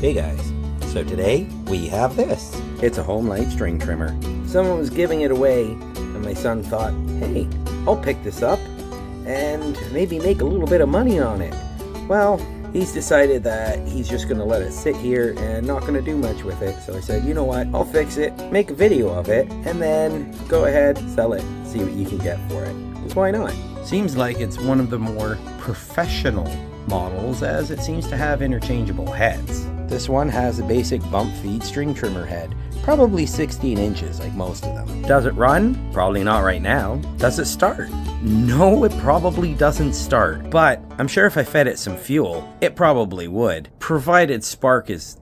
Hey guys, so today we have this. It's a Homelite string trimmer. Someone was giving it away and my son thought, hey, I'll pick this up and maybe make a little bit of money on it. Well, he's decided that he's just going to let it sit here and not going to do much with it. So I said, you know what, I'll fix it, make a video of it, and then go ahead, sell it, see what you can get for it. Because why not? Seems like it's one of the more professional models, as it seems to have interchangeable heads. This one has a basic bump feed string trimmer head, probably 16 inches like most of them. Does it run? Probably not right now. Does it start? No, it probably doesn't start, but I'm sure if I fed it some fuel, it probably would, provided spark is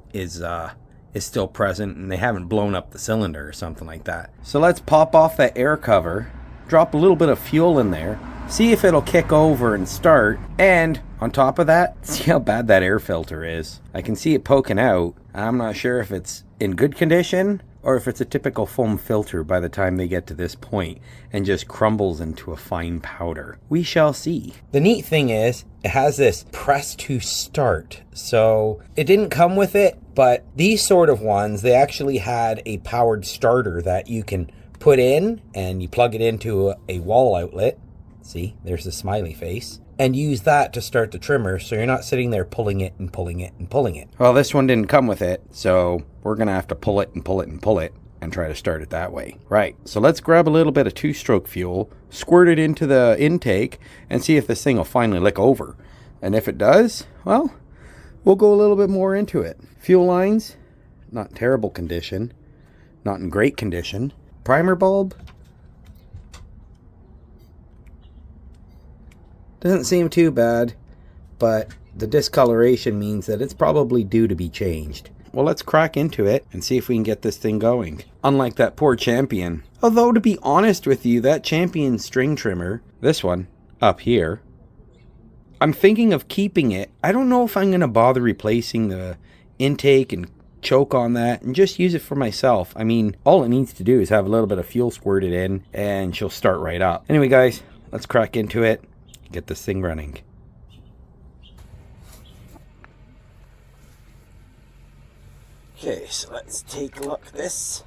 still present and they haven't blown up the cylinder or something like that. So let's pop off that air cover, drop a little bit of fuel in there, see if it'll kick over and start, and on top of that, see how bad that air filter is. I can see it poking out. I'm not sure if it's in good condition or if it's a typical foam filter by the time they get to this point and just crumbles into a fine powder. We shall see. The neat thing is, it has this press to start. So it didn't come with it, but these sort of ones, they actually had a powered starter that you can put in and you plug it into a wall outlet. See, there's the smiley face. And use that to start the trimmer so you're not sitting there pulling it and pulling it and pulling it. Well, this one didn't come with it, so we're going to have to pull it and pull it and pull it and try to start it that way. Right, so let's grab a little bit of two-stroke fuel, squirt it into the intake, and see if this thing will finally lick over. And if it does, well, we'll go a little bit more into it. Fuel lines, not in terrible condition, not in great condition. Primer bulb, doesn't seem too bad, but the discoloration means that it's probably due to be changed. Well, let's crack into it and see if we can get this thing going. Unlike that poor Champion. Although, to be honest with you, that Champion string trimmer, this one up here, I'm thinking of keeping it. I don't know if I'm going to bother replacing the intake and choke on that and just use it for myself. I mean, all it needs to do is have a little bit of fuel squirted in and she'll start right up. Anyway, guys, let's crack into it. Get this thing running. Okay, so let's take a look at this.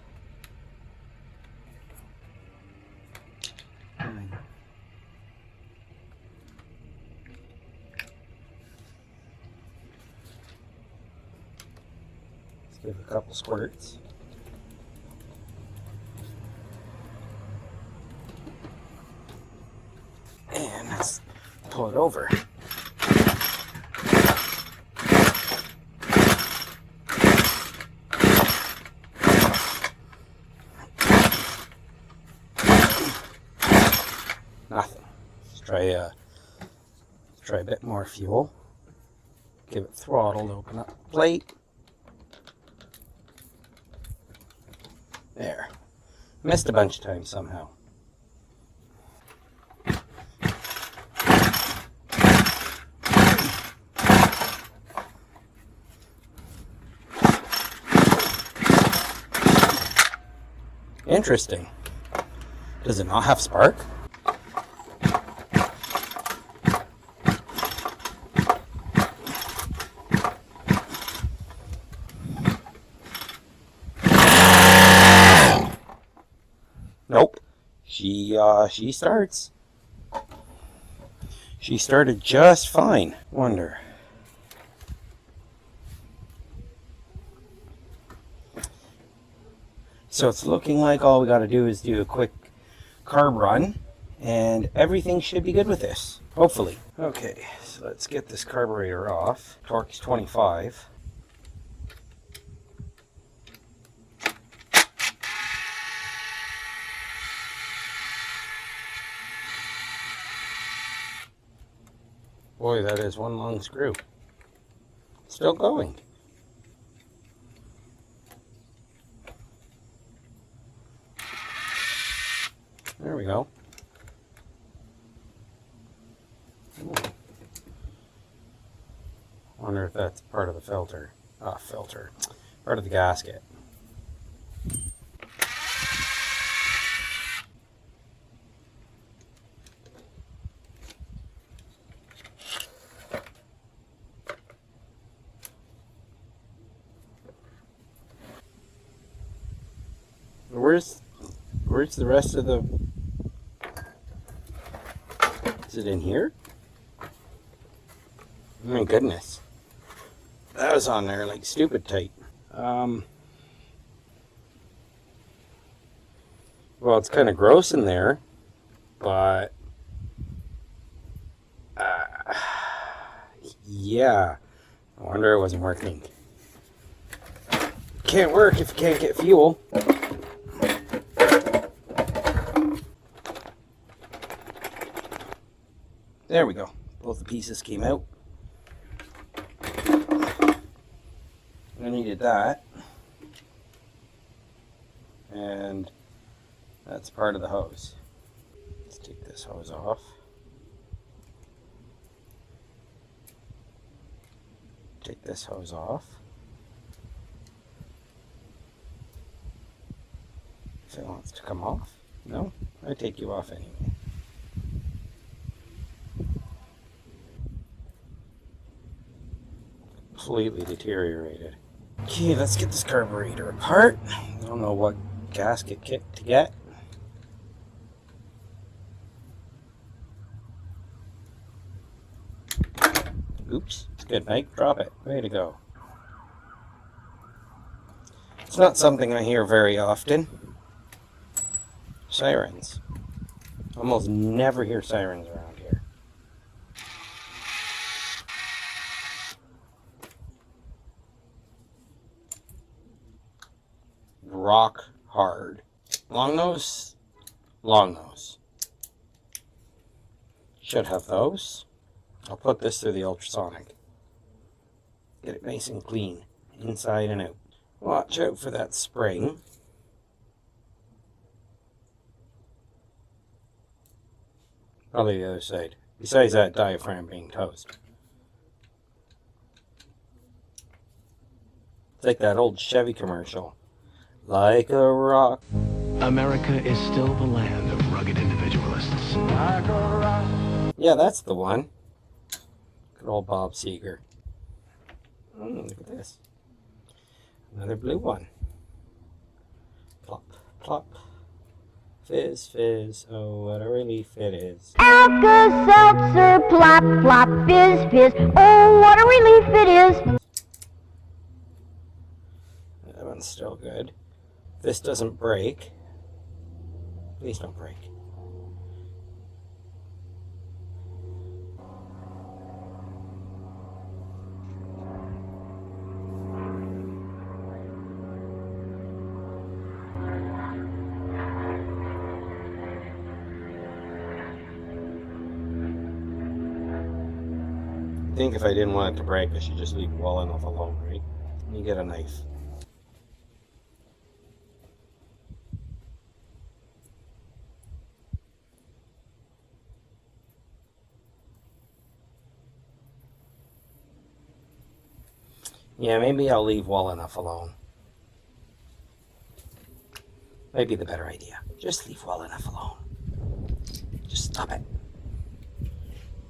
Let's give it a couple squirts. And let's pull it over. Nothing. Let's try a bit more fuel. Give it throttle to open up the plate. There. Missed a bunch of times somehow. Interesting. Does it not have spark? Nope. She starts. She started just fine. Wonder. So it's looking like all we got to do is do a quick carb run and everything should be good with this, hopefully. Okay, so let's get this carburetor off. Torque's 25. Boy, that is one long screw. Still going. There we go. Ooh. Wonder if that's part of the filter. Part of the gasket. where's the rest of the... Is it in here? Oh my goodness. That was on there like stupid tight. Well, it's kind of gross in there, but yeah, no wonder it wasn't working. Can't work if you can't get fuel. There we go. Both the pieces came out. I needed that. And that's part of the hose. Let's take this hose off. Take this hose off. If it wants to come off. No, I take you off anyway. Completely deteriorated. Okay, let's get this carburetor apart. I don't know what gasket kit to get. Oops, it's good, Mike. Drop it. Way to go. It's not something I hear very often. Sirens. Almost never hear sirens around here. Rock hard. Long nose. Long nose. Should have those. I'll put this through the ultrasonic. Get it nice and clean, inside and out. Watch out for that spring. Probably the other side. Besides that diaphragm being toast. It's like that old Chevy commercial. Like a rock. America is still the land of rugged individualists. Like a rock. Yeah, that's the one. Good old Bob Seger. Look at this. Another blue one. Plop, plop. Fizz, fizz. Oh, what a relief it is. Alka-Seltzer, plop, plop, fizz, fizz. Oh, what a relief it is. That one's still good. This doesn't break. Please don't break. I think if I didn't want it to break, I should just leave it well enough alone, right? You get a knife. Yeah, maybe I'll leave well enough alone. Might be the better idea. Just leave well enough alone. Just stop it.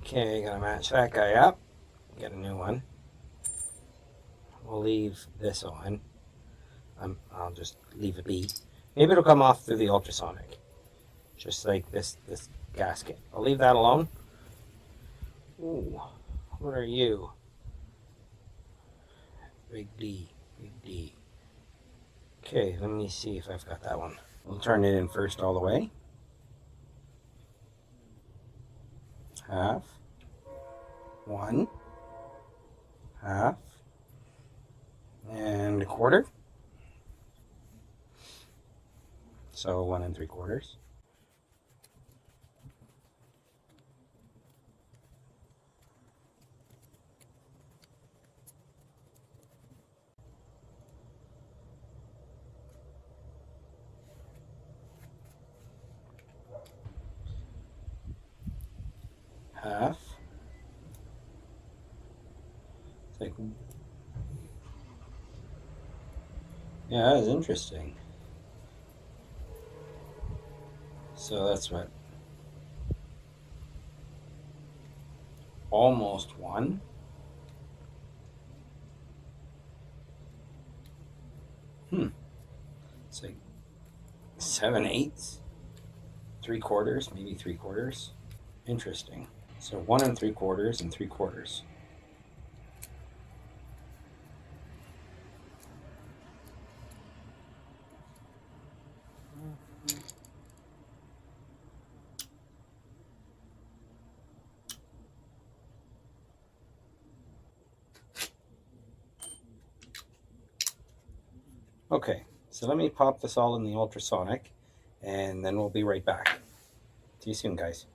Okay, gotta match that guy up. Get a new one. We'll leave this on. I'll just leave it be. Maybe it'll come off through the ultrasonic. Just like this gasket. I'll leave that alone. Ooh, what are you? Big D, big D. Okay, let me see if I've got that one. We'll turn it in first all the way. Half. 1. Half. And 1/4. So 1 3/4. Half. It's like, yeah, that is interesting. So that's what? Almost 1. It's like 7/8, 3/4, maybe 3/4. Interesting. So 1 3/4 and 3/4. Okay, so let me pop this all in the ultrasonic, and then we'll be right back. See you soon, guys.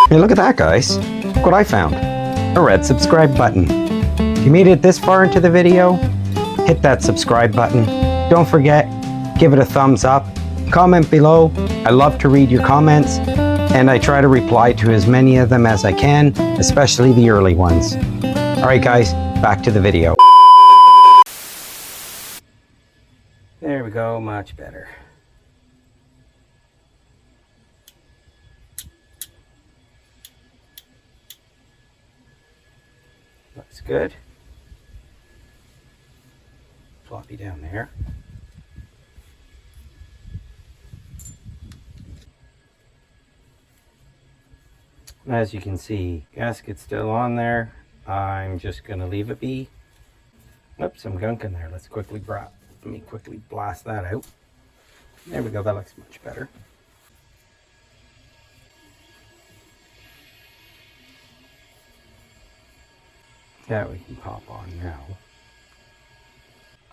Hey, look at that, guys. Look what I found. A red subscribe button. If you made it this far into the video, hit that subscribe button. Don't forget, give it a thumbs up. Comment below. I love to read your comments, and I try to reply to as many of them as I can, especially the early ones. All right, guys, back to the video. There we go, much better. Looks good. Floppy down there. As you can see, gasket's still on there. I'm just going to leave it be. Oops, some gunk in there. Let me quickly blast that out. There we go, that looks much better. That we can pop on now.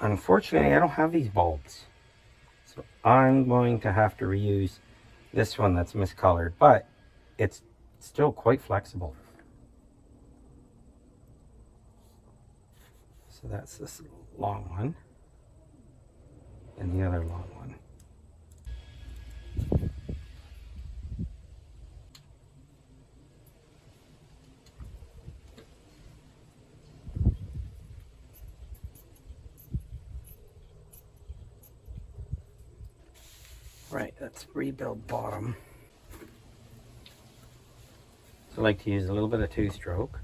Unfortunately, I don't have these bulbs, so I'm going to have to reuse this one that's miscolored, but it's still quite flexible. So that's this long one and the other long one. Right, that's rebuild bottom. So I like to use a little bit of 2-stroke.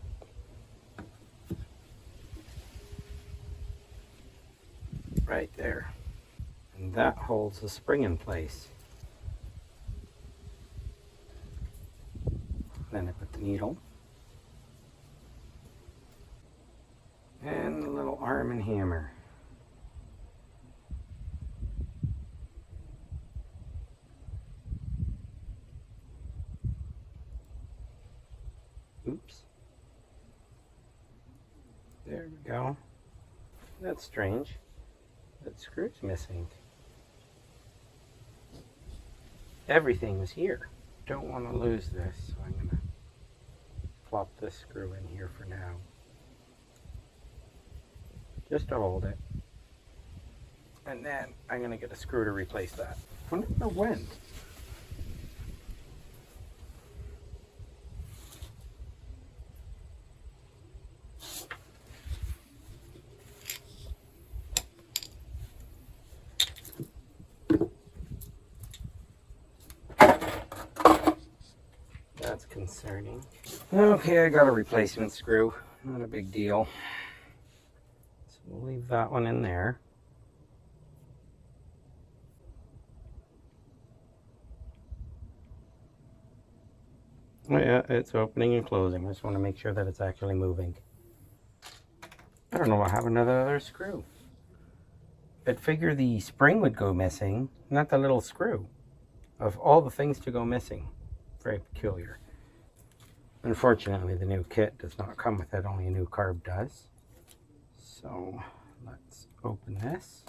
Right there. And that holds the spring in place. Then I put the needle. And the little arm and hammer. Oops. There we go. That's strange. That screw's missing. Everything was here. Don't want to lose this, so I'm going to plop this screw in here for now. Just to hold it. And then I'm going to get a screw to replace that. I wonder when. That's concerning. Okay, I got a replacement screw. Not a big deal. So we'll leave that one in there. Oh yeah, it's opening and closing. I just want to make sure that it's actually moving. I don't know what happened to the other screw. I'd figure the spring would go missing, not the little screw. Of all the things to go missing. Very peculiar. Unfortunately, the new kit does not come with it, only a new carb does. So let's open this.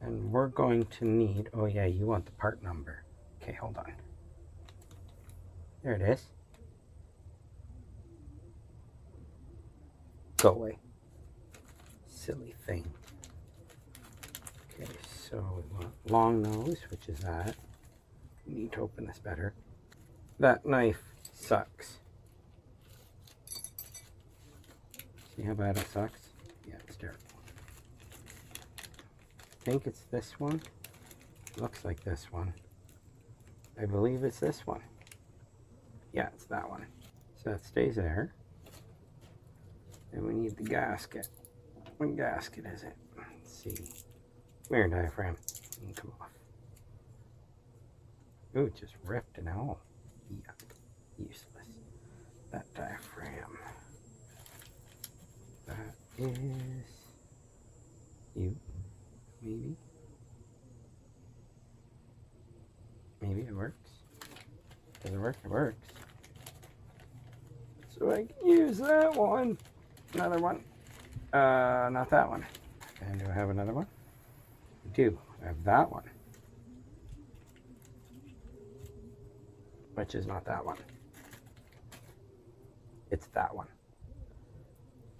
And we're going to need, oh yeah, you want the part number. Okay, hold on. There it is. Go away. Silly thing. Okay, so we want long nose, which is that. We need to open this better. That knife sucks. See how bad it sucks? Yeah, it's terrible. I think it's this one. Looks like this one. I believe it's this one. Yeah, it's that one. So that stays there. Then we need the gasket. What gasket is it? Let's see. Come here, diaphragm. Come off. Ooh, it just ripped and all. Yuck. Useless. That diaphragm. That is you. Maybe. Maybe it works. Does it work? It works. So I can use that one. Another one. Not that one. And do I have another one? I do. I have that one. Which is not that one. It's that one.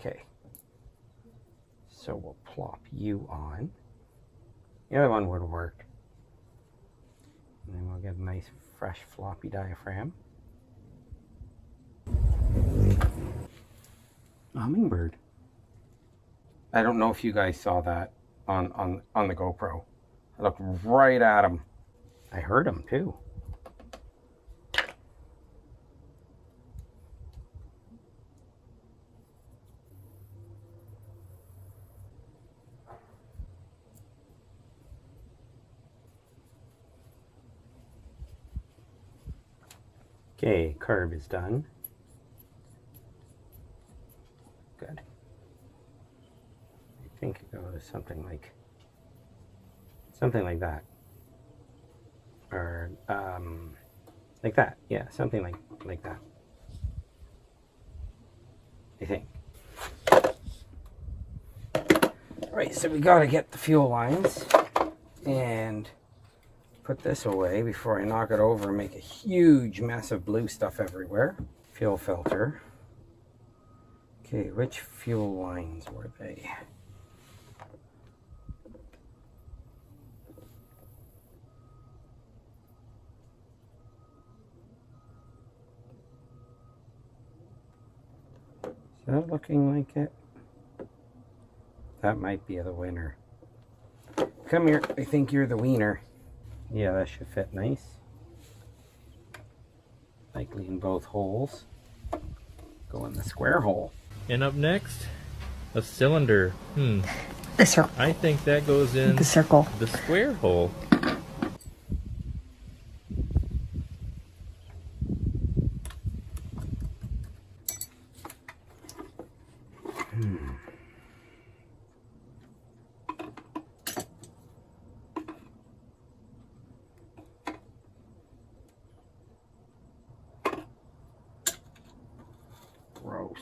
Okay. So we'll plop you on. The other one would work. And then we'll get a nice fresh floppy diaphragm. Hummingbird. I don't know if you guys saw that on the GoPro. I looked right at him. I heard him too. Okay, carb is done. Good. I think it goes something like that. Or like that. Yeah, something like that. I think. Alright, so we gotta get the fuel lines and put this away before I knock it over and make a huge mess of blue stuff everywhere. Fuel filter. Okay, which fuel lines were they? Is that looking like it? That might be the winner. Come here, I think you're the wiener. Yeah, that should fit nice. Likely in both holes. Go in the square hole. And up next, a cylinder. The circle. I think that goes in The circle. the square hole. Gross.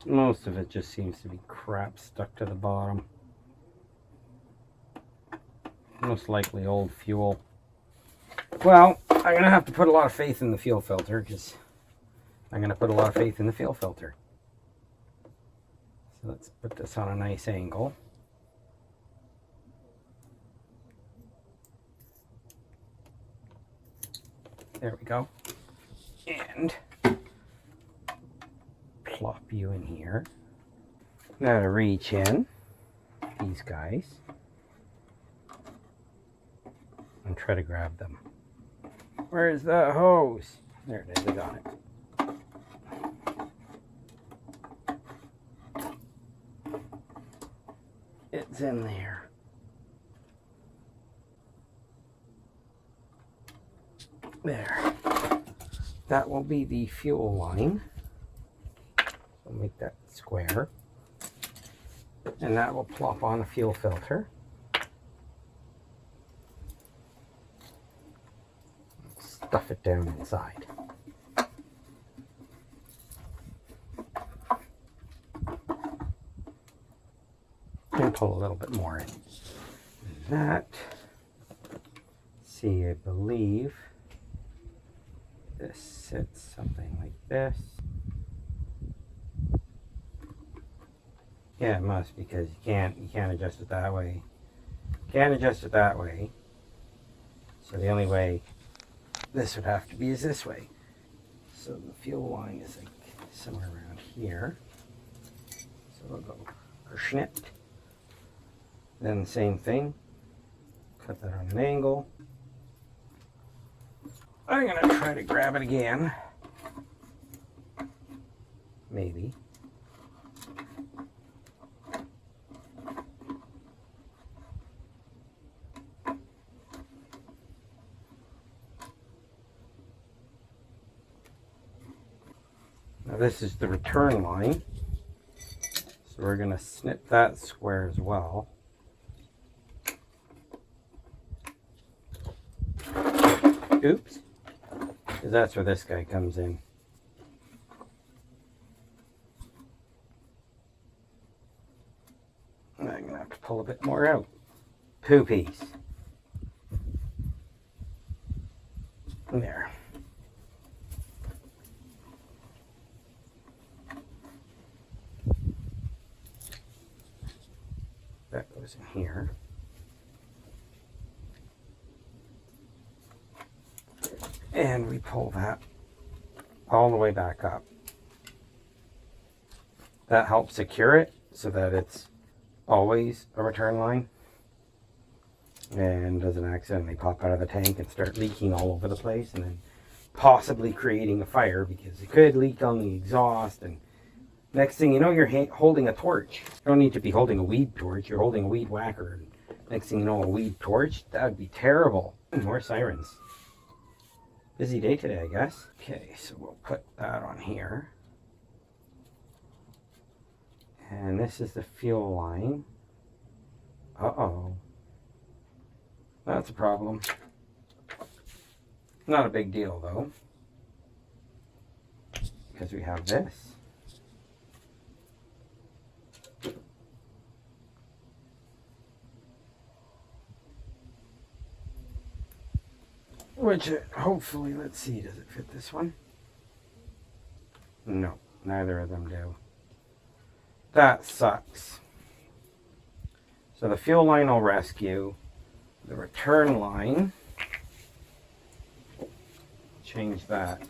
Most of it just seems to be crap stuck to the bottom. Most likely old fuel. Well, I'm going to have to put a lot of faith in the fuel filter because I'm going to put a lot of faith in the fuel filter. So let's put this on a nice angle. There we go. And plop you in here. Now to reach in these guys and try to grab them. Where's the hose? There it is, I got it. It's in there. There. That will be the fuel line. So make that square. And that will plop on the fuel filter. Stuff it down inside. And pull a little bit more in. That, see, I believe this sits something like this. Yeah, it must, because you can't adjust it that way. Can't adjust it that way. So the only way this would have to be is this way. So the fuel line is like somewhere around here. So we'll go snip. Then the same thing. Cut that on an angle. I'm gonna try to grab it again. maybe. Now this is the return line, so we're going to snip that square as well. Oops, because that's where this guy comes in. I'm going to have to pull a bit more out. Poopies. There. That goes in here. And we pull that all the way back up. That helps secure it so that it's always a return line and doesn't accidentally pop out of the tank and start leaking all over the place and then possibly creating a fire, because it could leak on the exhaust, and next thing you know, you're holding a torch. You don't need to be holding a weed torch, you're holding a weed whacker, and next thing you know, a weed torch. That would be terrible. More sirens. Busy day today, I guess. Okay, so we'll put that on here. And this is the fuel line. Uh-oh. That's a problem. Not a big deal, though, because we have this. Which, hopefully, let's see, does it fit this one? No, neither of them do. That sucks. So the fuel line will rescue. The return line, change that.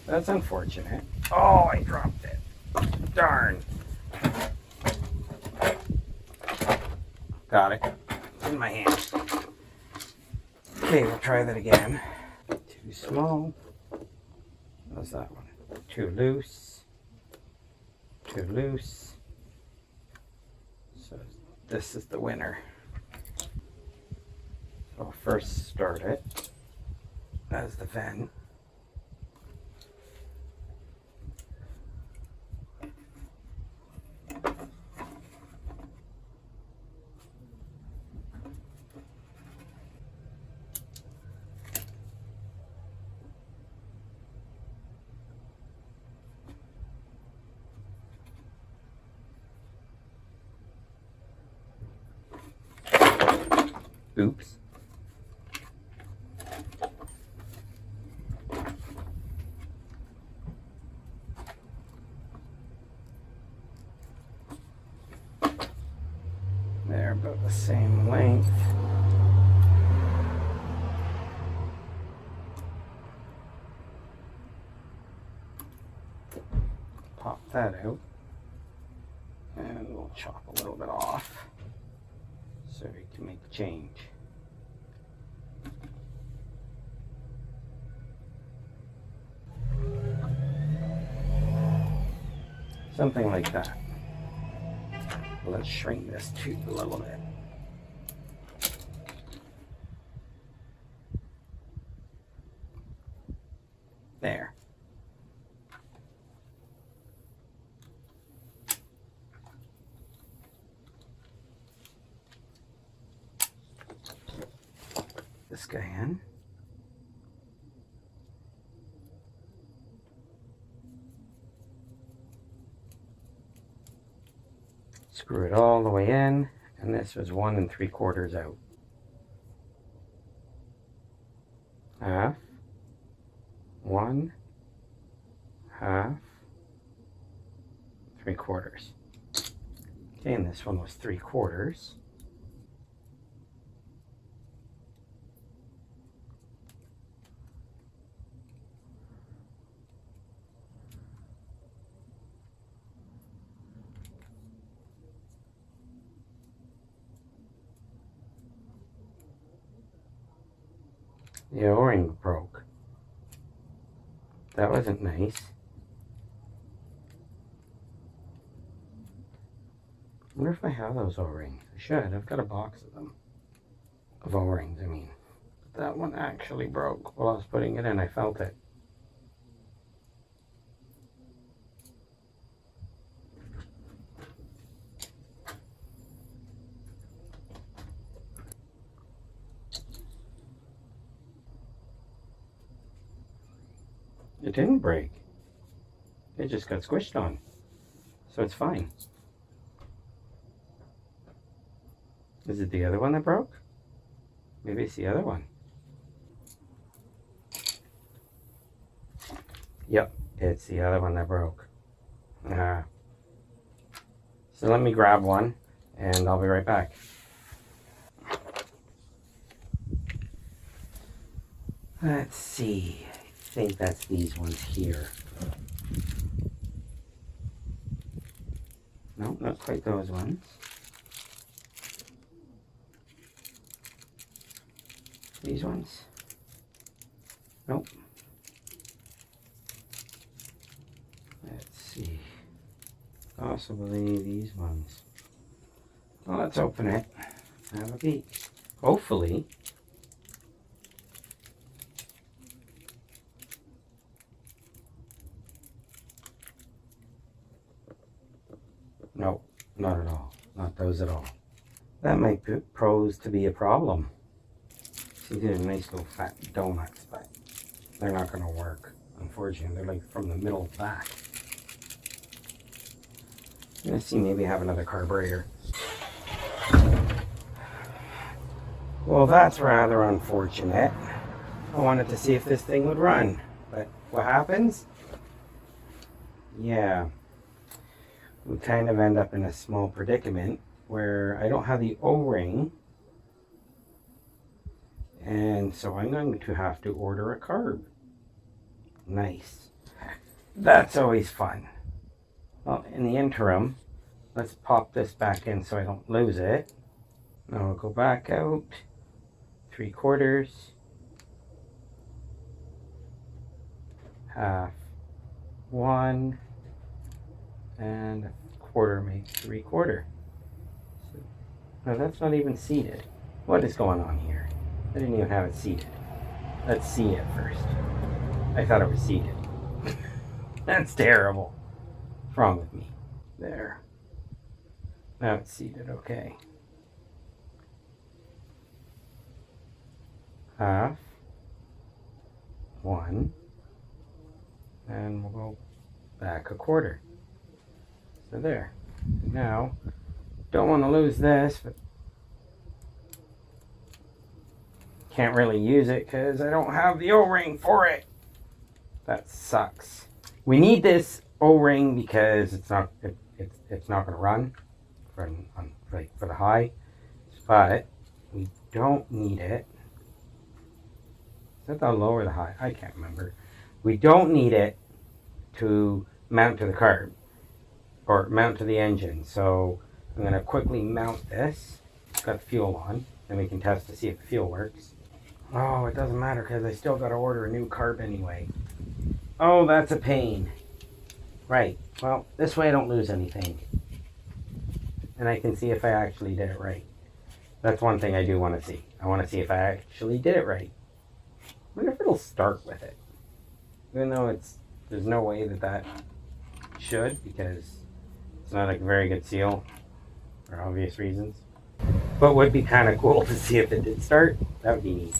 That's unfortunate. Oh, I dropped it. Darn. Got it. It's in my hand. Okay, we'll try that again. Too small. How's that one? Too loose. Too loose. So this is the winner. So I'll first start it as the vent. Oops. They're about the same length. Pop that out. And we'll chop a little bit off so we can make a change. Something like that. Let's shrink this tube a little bit. There. This guy in. Screw it all the way in, and this was 1 3/4 out. Half, 1, half, 3/4. Okay, and this one was 3/4. The O-ring broke. That wasn't nice. wonder if I have those O-rings. I should. I've got a box of them. Of O-rings, I mean. That one actually broke while I was putting it in. I felt it. It didn't break. It just got squished on. So it's fine. Is it the other one that broke? Maybe it's the other one. Yep, it's the other one that broke. So let me grab one and I'll be right back. Let's see. I think that's these ones here. No, not quite those ones. These ones? Nope. Let's see. Possibly these ones. Well, let's open it. Have a peek. Hopefully. No, not at all. Not those at all. That might pose to be a problem. See, they're nice little fat donuts, but they're not going to work. Unfortunately, they're like from the middle back. Let's see, maybe have another carburetor. Well, that's rather unfortunate. I wanted to see if this thing would run, but what happens? Yeah, we kind of end up in a small predicament where I don't have the O-ring, and so I'm going to have to order a carb. Nice. That's always fun. Well, in the interim, let's pop this back in so I don't lose it. Now we'll go back out 3/4, half, 1, and 1/4 makes 3/4. So, now that's not even seated. What is going on here? I didn't even have it seated. Let's see it first. I thought it was seated. That's terrible. What's wrong with me? There. Now it's seated, okay. Half, 1, and we'll go back 1/4. So there. Now, don't want to lose this, but can't really use it because I don't have the O-ring for it. That sucks. We need this O-ring because it's not going to run for the high, but we don't need it. Is that the low or the high? I can't remember. We don't need it to mount to the carb or mount to the engine. So I'm going to quickly mount this. Got the fuel on, and we can test to see if the fuel works. Oh, it doesn't matter because I still got to order a new carb anyway. Oh, that's a pain. Right. Well, this way I don't lose anything. And I can see if I actually did it right. That's one thing I do want to see. I want to see if I actually did it right. I wonder if it'll start with it. Even though there's no way that should, because it's not a very good seal for obvious reasons. But would be kind of cool to see if it did start. That would be neat.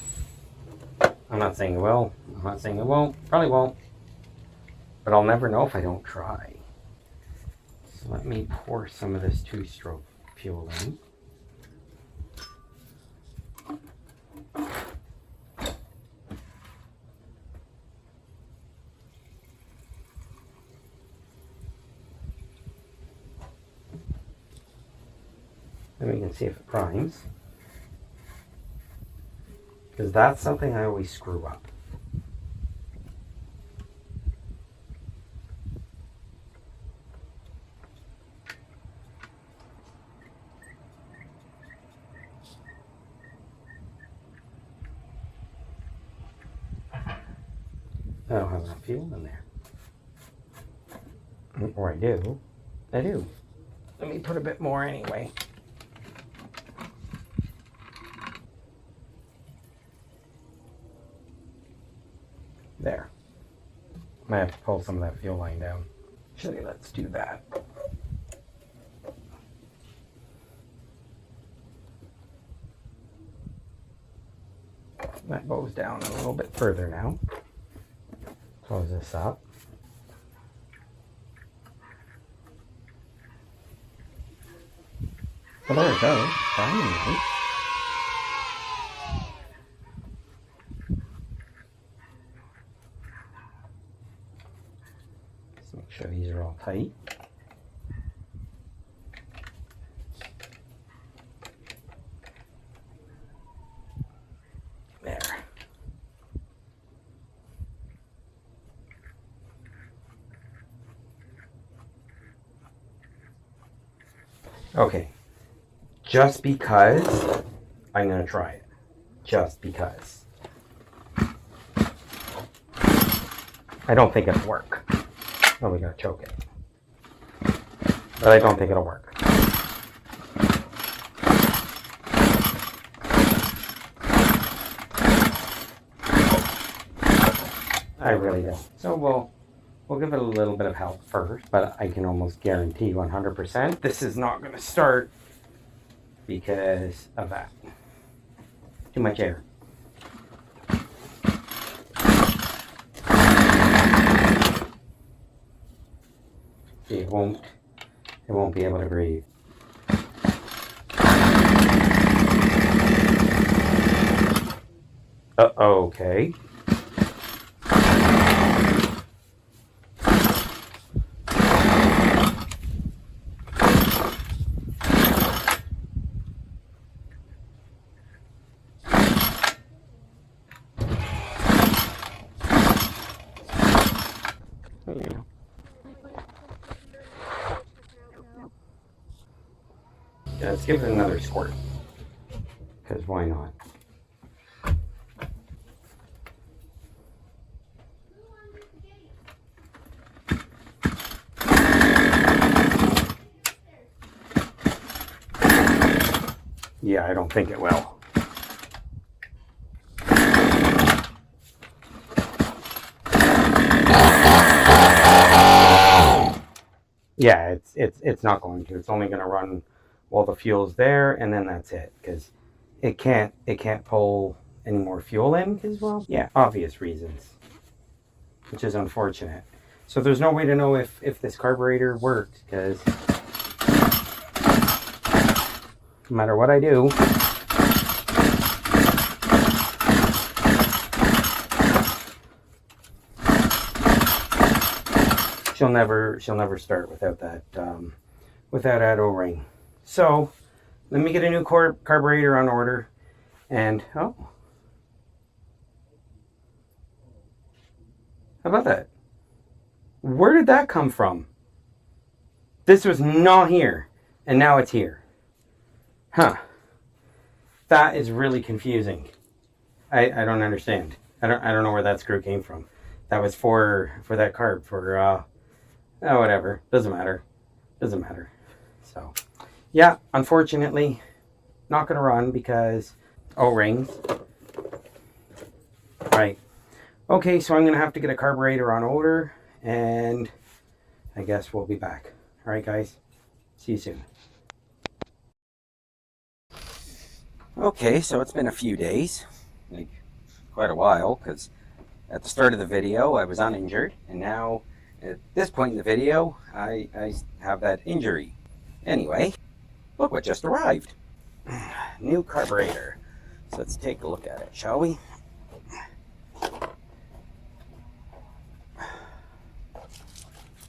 I'm not saying it will. I'm not saying it won't. Probably won't. But I'll never know if I don't try. So let me pour some of this 2-stroke fuel in. Then we can see if it primes. Because that's something I always screw up. I don't have enough fuel in there. Or I do. I do. Let me put a bit more anyway. There. Might have to pull some of that fuel line down. Actually, let's do that. That goes down a little bit further now. Close this up. Well, there it goes. Finally. Just make sure these are all tight. There. Okay. Just because I'm going to try it. Just because. I don't think it'll work. Oh, we got to choke it. But I don't think it'll work. I really don't. So we'll give it a little bit of help first, but I can almost guarantee 100% this is not going to start because of that. Too much air. See, it won't be able to breathe. Okay. Yeah, let's give it another squirt. Because why not? Yeah, I don't think it will. Yeah, it's not going to. It's only going to run while the fuel's there, and then that's it. Because it can't pull any more fuel in. Because, well, yeah, obvious reasons, which is unfortunate. So there's no way to know if this carburetor works, because no matter what I do, she'll never start without that O-ring. So let me get a new carburetor on order, and oh, how about that? Where did that come from? This was not here, and now it's here. Huh. That is really confusing. I don't understand. I don't know where that screw came from. That was for that carb for whatever. Doesn't matter. So yeah, unfortunately not gonna run because O-rings. Right. Okay, so I'm gonna have to get a carburetor on order, and I guess we'll be back. Alright guys. See you soon. Okay, so it's been a few days, like quite a while, because at the start of the video I was uninjured, and now at this point in the video I have that injury. Anyway, look what just arrived. New carburetor. So let's take a look at it, shall we?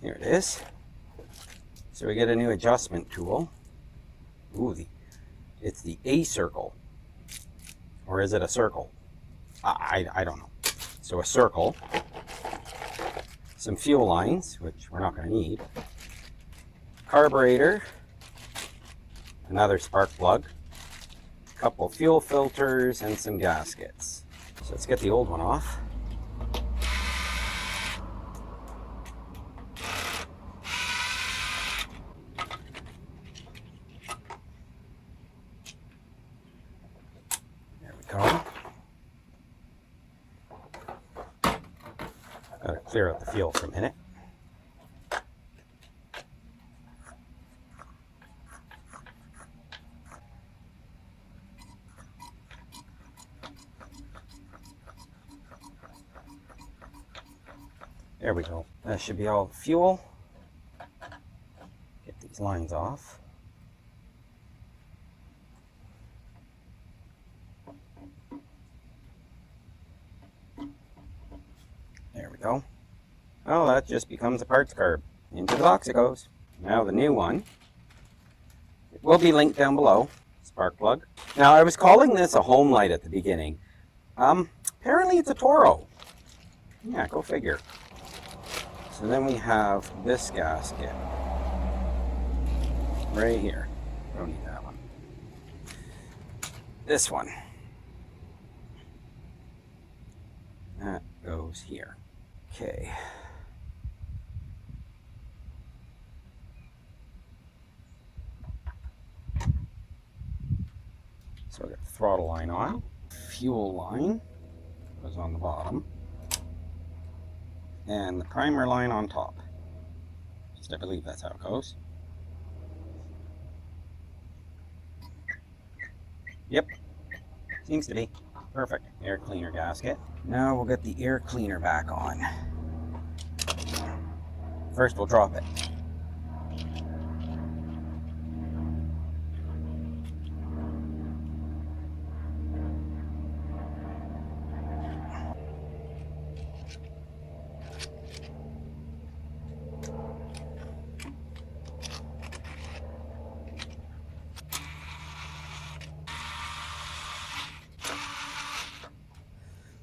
Here it is. So we get a new adjustment tool. Ooh, it's the A circle. Or is it a circle? I don't know. So a circle. Some fuel lines, which we're not going to need. Carburetor. Another spark plug. A couple fuel filters and some gaskets. So let's get the old one off. Gotta clear out the fuel for a minute. There we go. That should be all the fuel. Get these lines off. There we go. Well, that just becomes a parts carb. Into the box it goes. Now the new one. It will be linked down below. Spark plug. Now I was calling this a Homelite at the beginning. Apparently it's a Toro. Yeah, go figure. So then we have this gasket. Right here. Don't need that one. This one. That goes here. Okay. So I got the throttle line on. Fuel line goes on the bottom. And the primer line on top. Just I believe that's how it goes. Yep. Seems to be. Perfect. Air cleaner gasket. Now we'll get the air cleaner back on. First we'll drop it.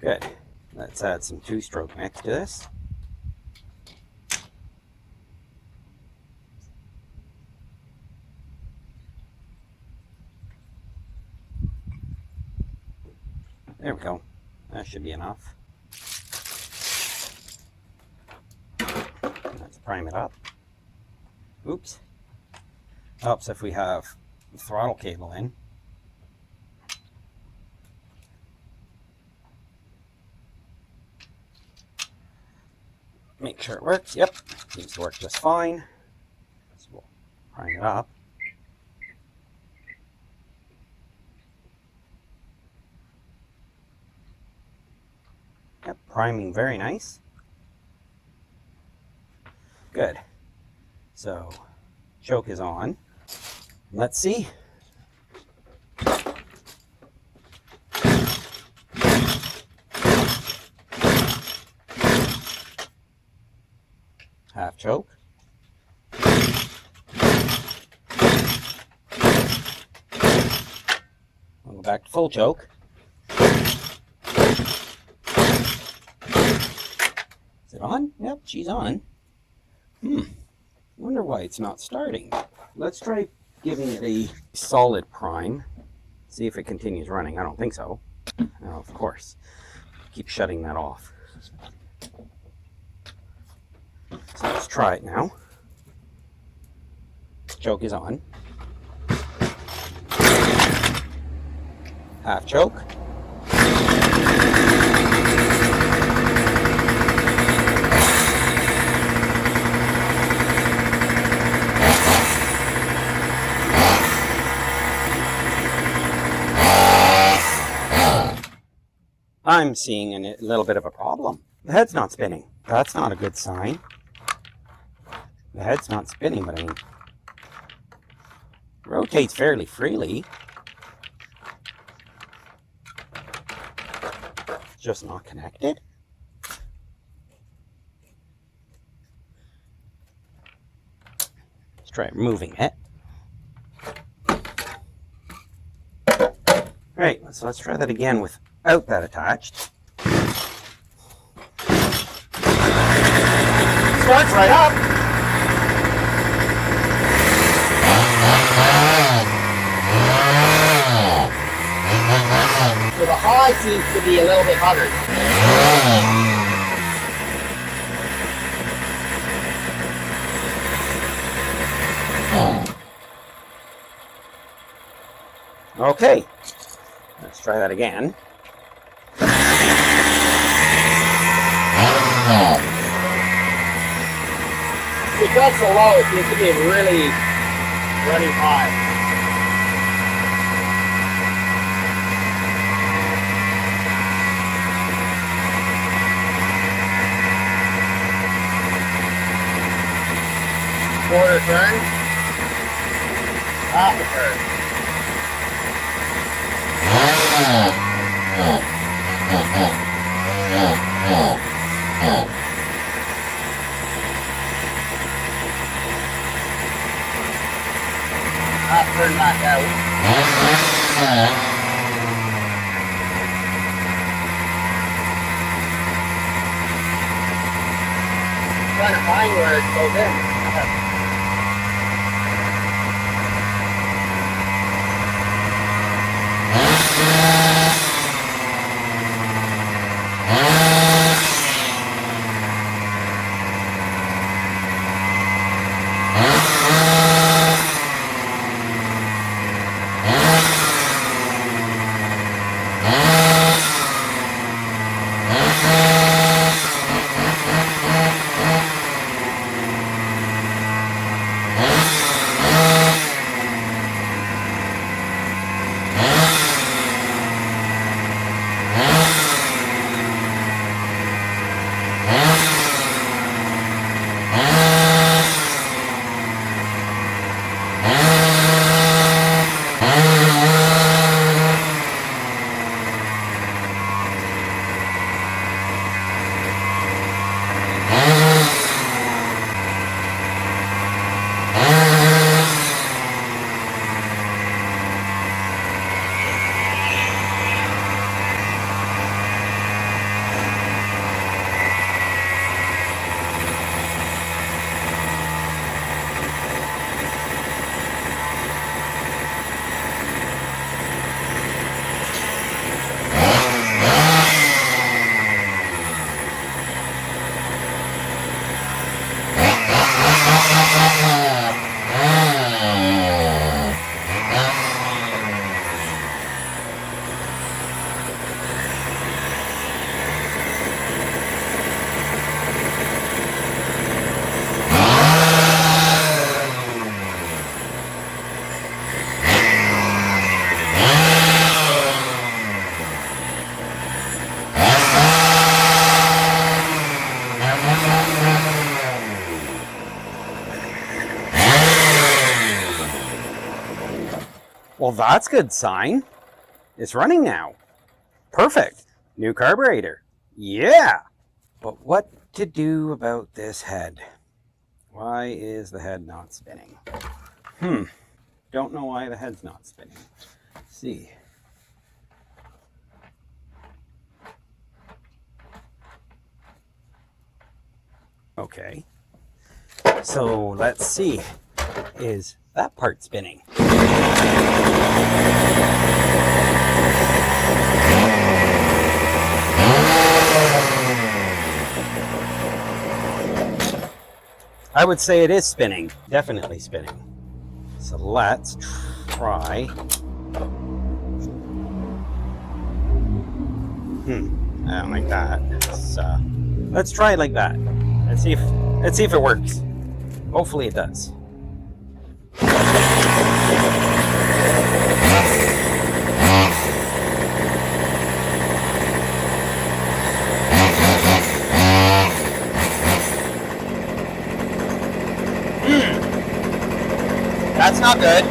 Good. Let's add some two-stroke mix to this. There we go. That should be enough. Let's prime it up. Oops. Helps if we have the throttle cable in. Make sure it works. Yep, seems to work just fine. So we'll prime it up. Yep, priming very nice. Good. So, choke is on. Let's see. Half choke. We'll go back to full choke. Is it on? Yep, she's on. Wonder why it's not starting. Let's try giving it a solid prime. See if it continues running. I don't think so. No, of course. Keep shutting that off. So let's try it now. Choke is on. Half choke. I'm seeing a little bit of a problem. The head's not spinning. That's not a good sign. The head's not spinning, but I mean, rotates fairly freely. Just not connected. Let's try removing it. Right, so let's try that again without that attached. Starts right up. So the high seems to be a little bit hotter. Okay, let's try that again. because so low, it seems to be really running high. Quarter turn, half a turn. Half turn back out. Trying to find where it goes in. Well, that's a good sign. It's running now. Perfect. New carburetor. Yeah. But what to do about this head? Why is the head not spinning? Don't know why the head's not spinning. Let's see. Okay. So let's see. Is that part spinning? I would say it is spinning. Definitely spinning. So let's try. I don't like that. Let's try it like that. Let's see if it works. Hopefully it does. That's not good.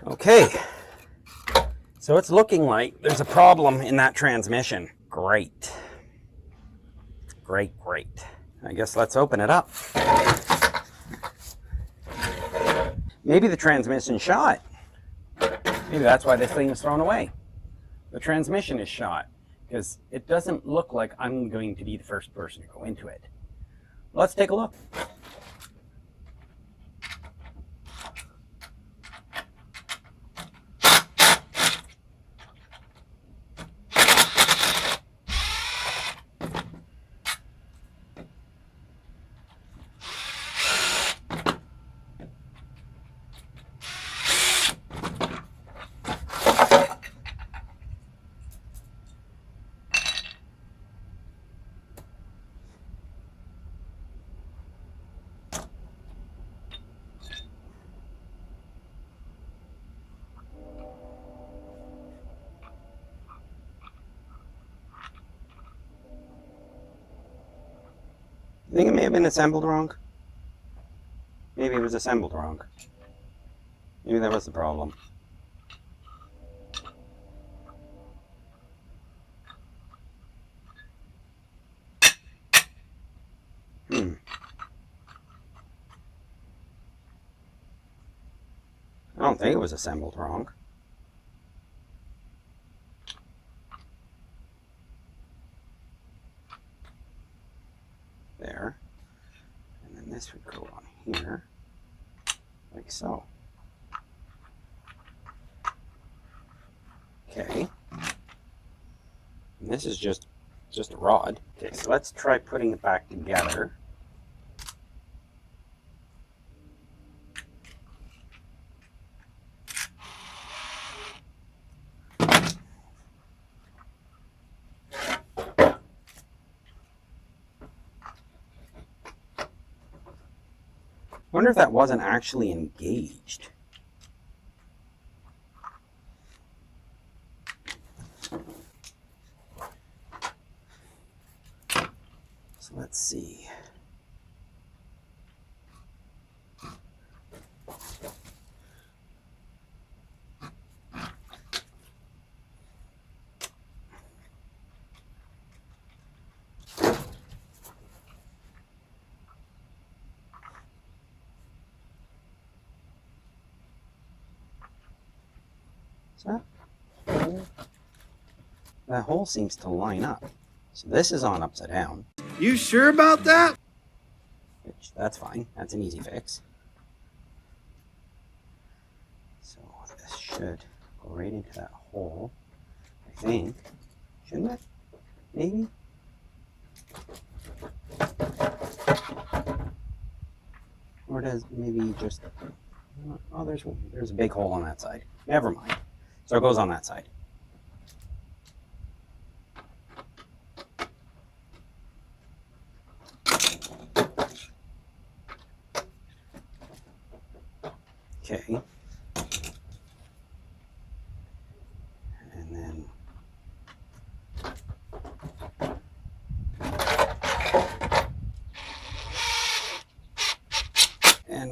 Okay, so it's looking like there's a problem in that transmission. Great. Great. I guess let's open it up. Maybe the transmission's shot. Maybe that's why this thing was thrown away. The transmission is shot because it doesn't look like I'm going to be the first person to go into it. Let's take a look. I think it may have been assembled wrong. Maybe it was assembled wrong. Maybe that was the problem. I don't think it was assembled wrong. There. And then this would go on here, like so. Okay. And this is just a rod. Okay, so let's try putting it back together. I wonder if that wasn't actually engaged. So let's see. That hole seems to line up. So this is on upside down. You sure about that? Which, that's fine. That's an easy fix. So this should go right into that hole, I think. Shouldn't it? Maybe? Or does maybe just... Oh, there's a big hole on that side. Never mind. So it goes on that side. Okay. And then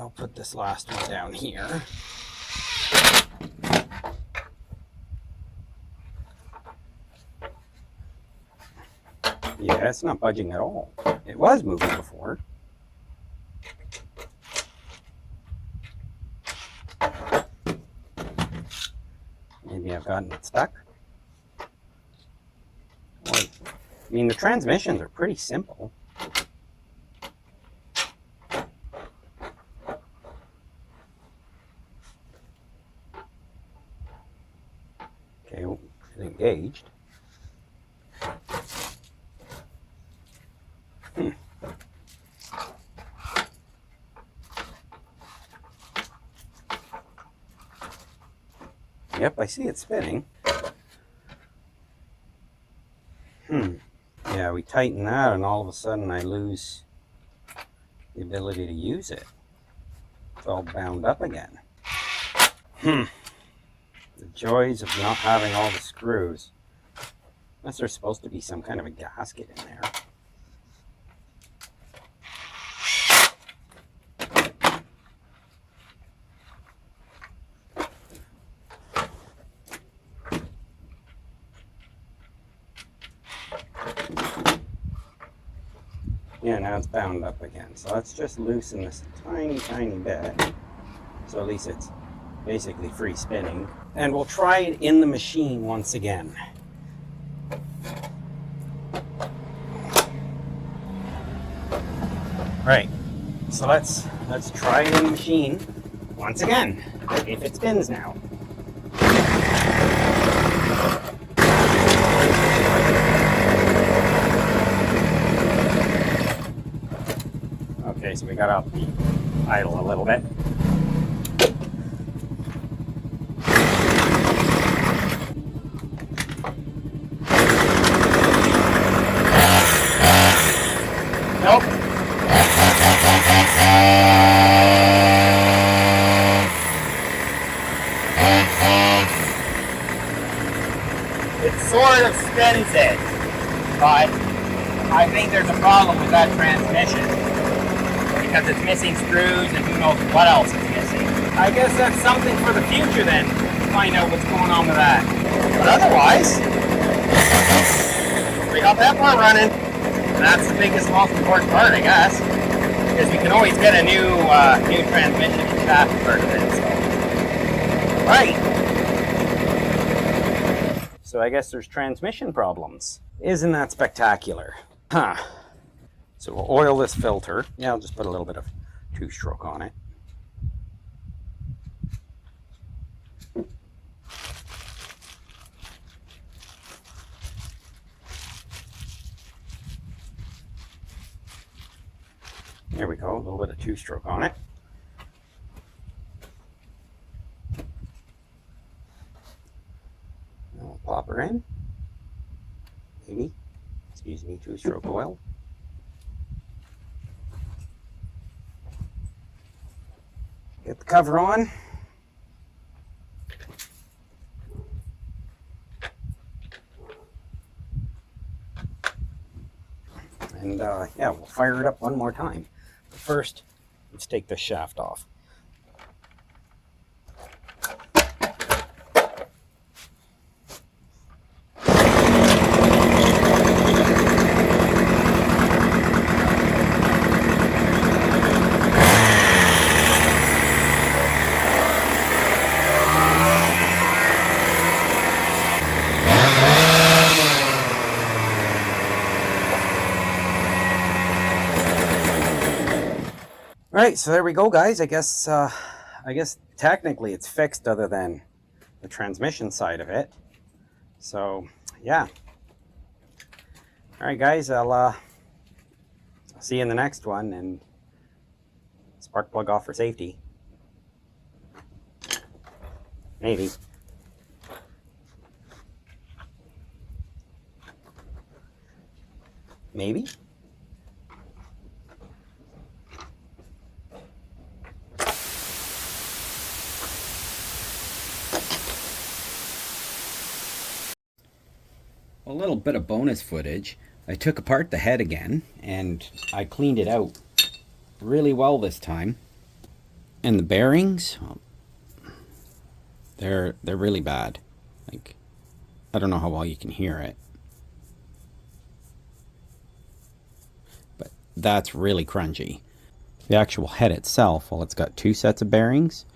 I'll put this last one down here. Yeah, it's not budging at all. It was moving before. Maybe I've gotten it stuck. I mean, the transmissions are pretty simple. Okay, well, it's engaged. Yep, I see it spinning. Yeah, we tighten that and all of a sudden I lose the ability to use it. It's all bound up again. The joys of not having all the screws. Unless there's supposed to be some kind of a gasket in there. Yeah, now it's bound up again. So let's just loosen this tiny bit. So at least it's basically free spinning. And we'll try it in the machine once again. Right. So let's try it in the machine once again. If it spins now. Okay, so we got out the idle a little bit. Nope. It sort of spins it, but I think think there's a problem with that transmission because it's missing screws and who knows what else is missing. I guess that's something for the future then, to find out what's going on with that. But otherwise, we got that part running. And that's the biggest, most important part, I guess, because we can always get a new transmission and shaft part of it. So. Right. So I guess there's transmission problems. Isn't that spectacular? Huh. So we'll oil this filter. Yeah, I'll just put a little bit of two-stroke on it. There we go, a little bit of two-stroke on it. And we'll pop her in. Maybe. Excuse me, two-stroke oil. Get the cover on. And yeah, we'll fire it up one more time. But first, let's take the shaft off. Alright, so there we go, guys. I guess technically it's fixed other than the transmission side of it. So, yeah. Alright, guys, I'll see you in the next one, and spark plug off for safety. Maybe. Maybe? A little bit of bonus footage. I took apart the head again and I cleaned it out really well this time. And the bearings, they're really bad. Like, I don't know how well you can hear it, but that's really crunchy. The actual head itself, well, it's got two sets of bearings,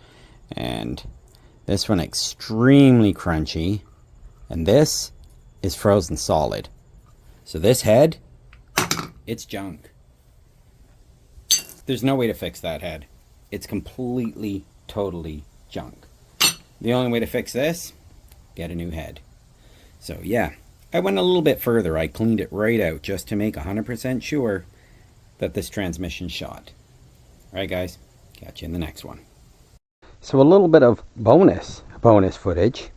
and this one extremely crunchy, and this is frozen solid. So this head, it's junk. There's no way to fix that head. It's completely, totally junk. The only way to fix this, get a new head. So yeah, I went a little bit further. I cleaned it right out just to make 100% sure that this transmission's shot. Alright guys, catch you in the next one. So a little bit of bonus footage.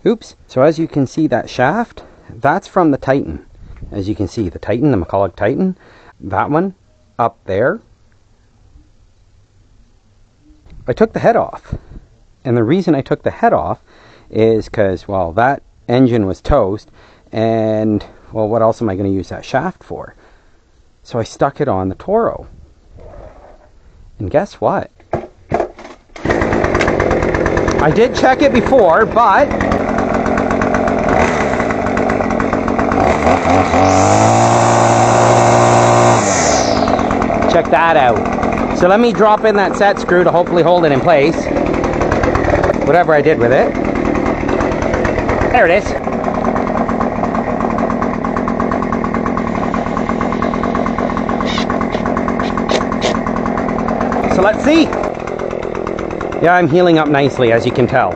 Oops. So as you can see, that shaft, that's from the Titan. As you can see, the Titan, the Mikeanic Titan, that one up there. I took the head off. And the reason I took the head off is because, well, that engine was toast. And, well, what else am I going to use that shaft for? So I stuck it on the Toro. And guess what? I did check it before, but check that out. So let me drop in that set screw to hopefully hold it in place. Whatever I did with it. There it is. So let's see. Yeah, I'm healing up nicely, as you can tell.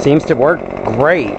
Seems to work great.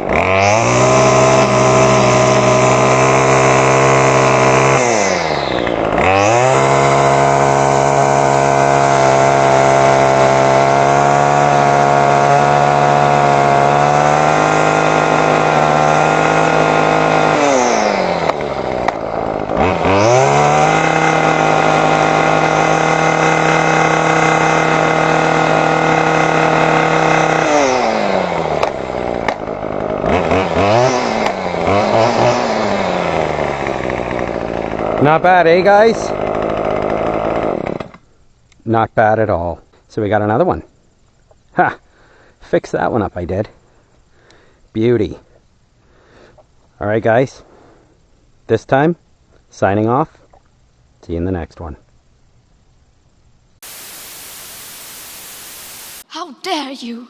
Not bad, eh, guys? Not bad at all. So we got another one. Ha! Fix that one up, I did. Beauty. Alright, guys. This time, signing off. See you in the next one. How dare you!